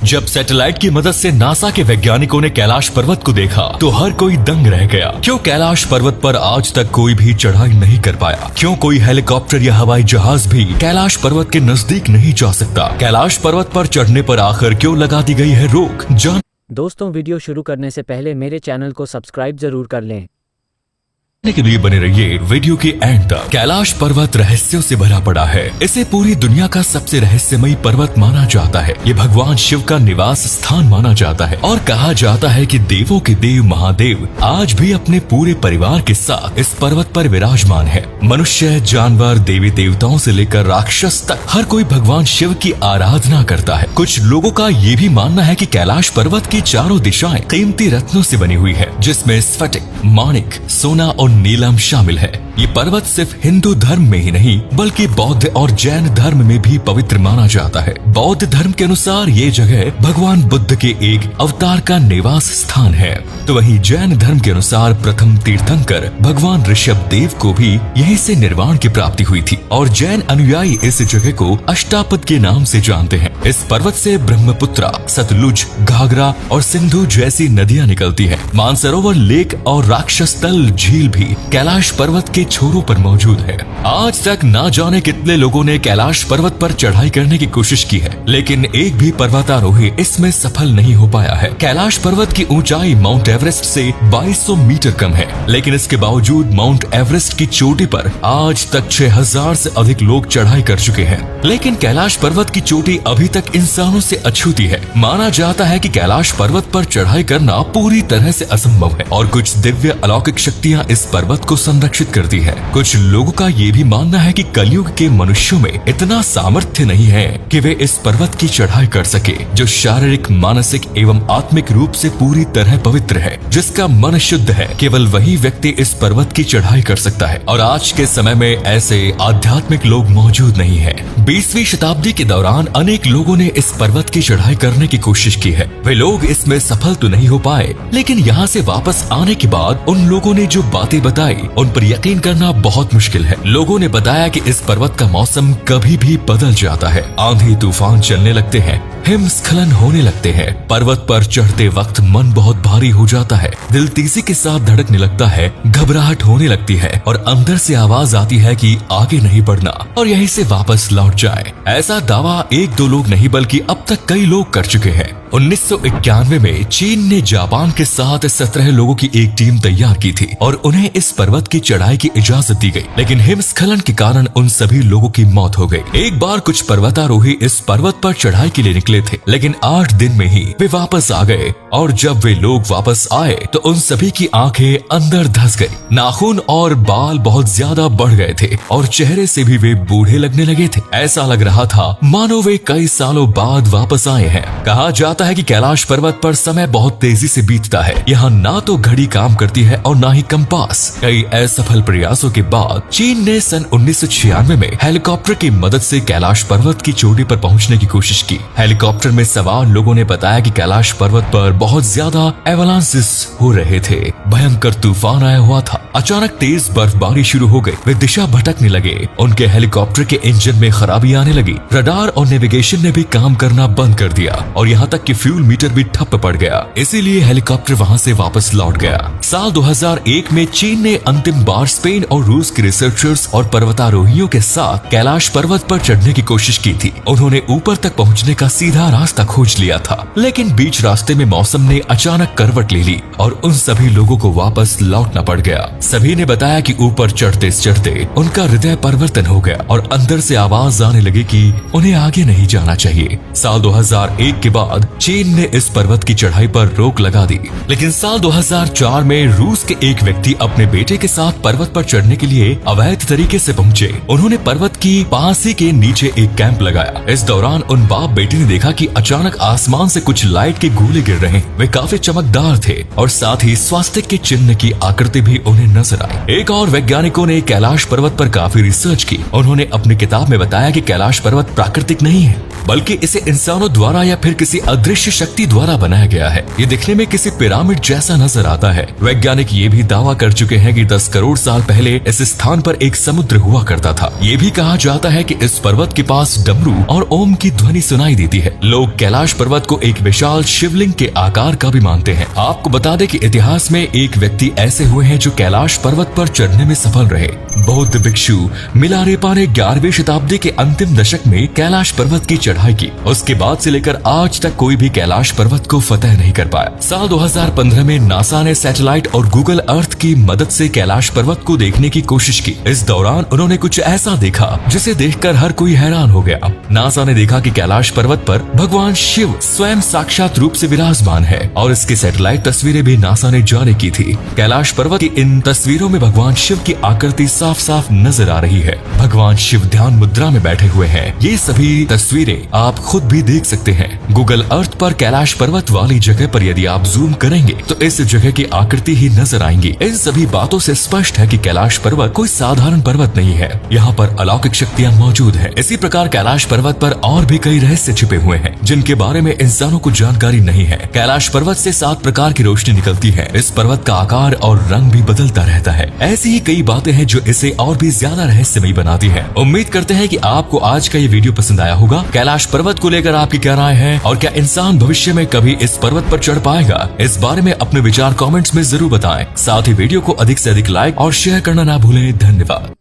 जब सैटेलाइट की मदद से नासा के वैज्ञानिकों ने कैलाश पर्वत को देखा तो हर कोई दंग रह गया। क्यों कैलाश पर्वत पर आज तक कोई भी चढ़ाई नहीं कर पाया? क्यों कोई हेलीकॉप्टर या हवाई जहाज भी कैलाश पर्वत के नजदीक नहीं जा सकता? कैलाश पर्वत पर चढ़ने पर आखिर क्यों लगा दी गई है रोक? दोस्तों, वीडियो शुरू करने से पहले मेरे चैनल को सब्सक्राइब जरूर कर लें। के लिए बने रहिए वीडियो के एंड तक। कैलाश पर्वत रहस्यों से भरा पड़ा है। इसे पूरी दुनिया का सबसे रहस्यमयी पर्वत माना जाता है। ये भगवान शिव का निवास स्थान माना जाता है और कहा जाता है कि देवों के देव महादेव आज भी अपने पूरे परिवार के साथ इस पर्वत पर विराजमान है। मनुष्य, जानवर, देवी देवताओं से लेकर राक्षस तक हर कोई भगवान शिव की आराधना करता है। कुछ लोगों का ये भी मानना है कि कैलाश पर्वत की चारों दिशाएं कीमती रत्नों से बनी हुई है, जिसमें स्फटिक, माणिक, सोना और नीलम शामिल है। ये पर्वत सिर्फ हिंदू धर्म में ही नहीं बल्कि बौद्ध और जैन धर्म में भी पवित्र माना जाता है। बौद्ध धर्म के अनुसार ये जगह भगवान बुद्ध के एक अवतार का निवास स्थान है, तो वहीं जैन धर्म के अनुसार प्रथम तीर्थंकर भगवान ऋषभ देव को भी यहीं से निर्वाण की प्राप्ति हुई थी और जैन अनुयायी इस जगह को अष्टापद के नाम से जानते हैं। इस पर्वत से ब्रह्मपुत्रा, सतलुज, घाघरा और सिंधु जैसी नदियां निकलती हैं। मानसरोवर लेक और राक्षसतल झील भी कैलाश पर्वत के छोरों पर मौजूद है। आज तक ना जाने कितने लोगों ने कैलाश पर्वत पर चढ़ाई करने की कोशिश की है, लेकिन एक भी पर्वतारोही इसमें सफल नहीं हो पाया है। कैलाश पर्वत की ऊंचाई माउंट एवरेस्ट से 2200 मीटर कम है, लेकिन इसके बावजूद माउंट एवरेस्ट की चोटी पर आज तक 6000 से अधिक लोग चढ़ाई कर चुके हैं। लेकिन कैलाश पर्वत की चोटी अभी तक इंसानों से अछूती है। माना जाता है कि कैलाश पर्वत पर चढ़ाई करना पूरी तरह से असंभव है और कुछ दिव्य अलौकिक शक्तियां इस पर्वत को संरक्षित करती है। कुछ लोगों का ये भी मानना है कि कलयुग के मनुष्यों में इतना सामर्थ्य नहीं है कि वे इस पर्वत की चढ़ाई कर सके, जो शारीरिक, मानसिक एवं आत्मिक रूप से पूरी तरह पवित्र है। जिसका मन शुद्ध है, केवल वही व्यक्ति इस पर्वत की चढ़ाई कर सकता है और आज के समय में ऐसे आध्यात्मिक लोग मौजूद नहीं है। 20वीं शताब्दी के दौरान अनेक लोगों ने इस पर्वत की चढ़ाई करने की कोशिश की है। वे लोग इसमें सफल तो नहीं हो पाए, लेकिन यहाँ से वापस आने के बाद उन लोगों ने जो बातें बताई उन पर यकीन करना बहुत मुश्किल है। लोगों ने बताया कि इस पर्वत का मौसम कभी भी बदल जाता है, आंधी तूफान चलने लगते हैं, हिमस्खलन होने लगते हैं। पर्वत पर चढ़ते वक्त मन बहुत भारी हो जाता है, दिल तेजी के साथ धड़कने लगता है, घबराहट होने लगती है और अंदर से आवाज आती है कि आगे नहीं बढ़ना और यहीं से वापस लौट जाए। ऐसा दावा एक दो लोग नहीं बल्कि अब तक कई लोग कर चुके हैं। 1991 में चीन ने जापान के साथ 17 लोगों की एक टीम तैयार की थी और उन्हें इस पर्वत की चढ़ाई की इजाजत दी गई, लेकिन हिमस्खलन के कारण उन सभी लोगों की मौत हो गई। एक बार कुछ पर्वतारोही इस पर्वत पर चढ़ाई के लिए निकले थे, लेकिन 8 दिन में ही वे वापस आ गए और जब वे लोग वापस आए तो उन सभी की आंखें अंदर धंस गई, नाखून और बाल बहुत ज्यादा बढ़ गए थे और चेहरे से भी वे बूढ़े लगने लगे थे। ऐसा लग रहा था मानो वे कई सालों बाद वापस आए हैं। कहा जाता है कि कैलाश पर्वत पर समय बहुत तेजी से बीतता है। यहाँ ना तो घड़ी काम करती है और ना ही कंपास। कई असफल प्रयासों के बाद चीन ने सन 1996 में हेलीकॉप्टर की मदद से कैलाश पर्वत की चोटी पर पहुंचने की कोशिश की। हेलीकॉप्टर में सवार लोगों ने बताया कि कैलाश पर्वत पर बहुत ज्यादा एवलांसेस हो रहे थे, भयंकर तूफान आया हुआ था, अचानक तेज बर्फबारी शुरू हो गई। वे दिशा भटकने लगे, उनके हेलीकॉप्टर के इंजन में खराबी आने लगी, रडार और नेविगेशन ने भी काम करना बंद कर दिया और यहाँ तक कि फ्यूल मीटर भी ठप पड़ गया। इसीलिए हेलीकॉप्टर वहाँ से वापस लौट गया। साल 2001 में चीन ने अंतिम बार स्पेन और रूस के रिसर्चर्स और पर्वतारोहियों के साथ कैलाश पर्वत पर चढ़ने की कोशिश की थी। उन्होंने ऊपर तक पहुँचने का सीधा रास्ता खोज लिया था, लेकिन बीच रास्ते में मौसम ने अचानक करवट ले ली और उन सभी लोगों को वापस लौटना पड़ गया। सभी ने बताया कि ऊपर चढ़ते चढ़ते उनका हृदय परिवर्तन हो गया और अंदर से आवाज आने लगी कि उन्हें आगे नहीं जाना चाहिए। साल 2001 के बाद चीन ने इस पर्वत की चढ़ाई पर रोक लगा दी, लेकिन साल 2004 में रूस के एक व्यक्ति अपने बेटे के साथ पर्वत पर चढ़ने के लिए अवैध तरीके से पहुंचे। उन्होंने पर्वत की पासी के नीचे एक कैंप लगाया। इस दौरान उन बाप बेटे ने देखा कि अचानक आसमान से कुछ लाइट के गोले गिर रहे हैं। वे काफी चमकदार थे और साथ ही स्वास्तिक के चिन्ह की आकृति भी उन्हें नजर आई। एक और वैज्ञानिकों ने कैलाश पर्वत पर काफी रिसर्च की। उन्होंने अपनी किताब में बताया कि कैलाश पर्वत प्राकृतिक नहीं है, बल्कि इसे इंसानों द्वारा या फिर किसी अदृश्य शक्ति द्वारा बनाया गया है। ये दिखने में किसी पिरामिड जैसा नजर आता है। वैज्ञानिक ये भी दावा कर चुके हैं कि 10 करोड़ साल पहले इस स्थान पर एक समुद्र हुआ करता था। ये भी कहा जाता है कि इस पर्वत के पास डमरू और ओम की ध्वनि सुनाई देती है। लोग कैलाश पर्वत को एक विशाल शिवलिंग के आकार का भी मानते हैं। आपको बता दें कि इतिहास में एक व्यक्ति ऐसे हुए हैं जो कैलाश पर्वत पर चढ़ने में सफल रहे। बौद्ध भिक्षु मिलारेपा ने 11वीं शताब्दी के अंतिम दशक में कैलाश पर्वत की चढ़ाई की। उसके बाद से लेकर आज तक कोई भी कैलाश पर्वत को फतह नहीं कर पाया। साल 2015 में नासा ने सैटेलाइट और गूगल अर्थ की मदद से कैलाश पर्वत को देखने की कोशिश की। इस दौरान उन्होंने कुछ ऐसा देखा जिसे देखकर हर कोई हैरान हो गया। नासा ने देखा कि कैलाश पर्वत पर भगवान शिव स्वयं साक्षात रूप से विराजमान है और इसकी सैटेलाइट तस्वीरें भी नासा ने जारी की थी। कैलाश पर्वत की इन तस्वीरों में भगवान शिव की आकृति साफ साफ नजर आ रही है। भगवान शिव ध्यान मुद्रा में बैठे हुए हैं। ये सभी तस्वीरें आप खुद भी देख सकते हैं। गूगल अर्थ पर कैलाश पर्वत वाली जगह पर यदि आप जूम करेंगे तो इस जगह की आकृति ही नजर आएंगी। इन सभी बातों से स्पष्ट है कि कैलाश पर्वत कोई साधारण पर्वत नहीं है। यहाँ पर अलौकिक शक्तियाँ मौजूद है। इसी प्रकार कैलाश पर्वत पर और भी कई रहस्य छिपे हुए हैं जिनके बारे में इंसानों को जानकारी नहीं है। कैलाश पर्वत से 7 प्रकार की रोशनी निकलती है। इस पर्वत का आकार और रंग भी बदलता रहता है। ऐसी ही कई बातें हैं जो इसे और भी ज्यादा रहस्यमयी बनाती है। उम्मीद करते हैं कि आपको आज का ये वीडियो पसंद आया होगा। कैलाश पर्वत को लेकर आपकी क्या राय है और क्या इंसान भविष्य में कभी इस पर्वत पर चढ़ पाएगा? इस बारे में अपने विचार कमेंट्स में जरूर बताएं। साथ ही वीडियो को अधिक से अधिक लाइक और शेयर करना ना भूलें। धन्यवाद।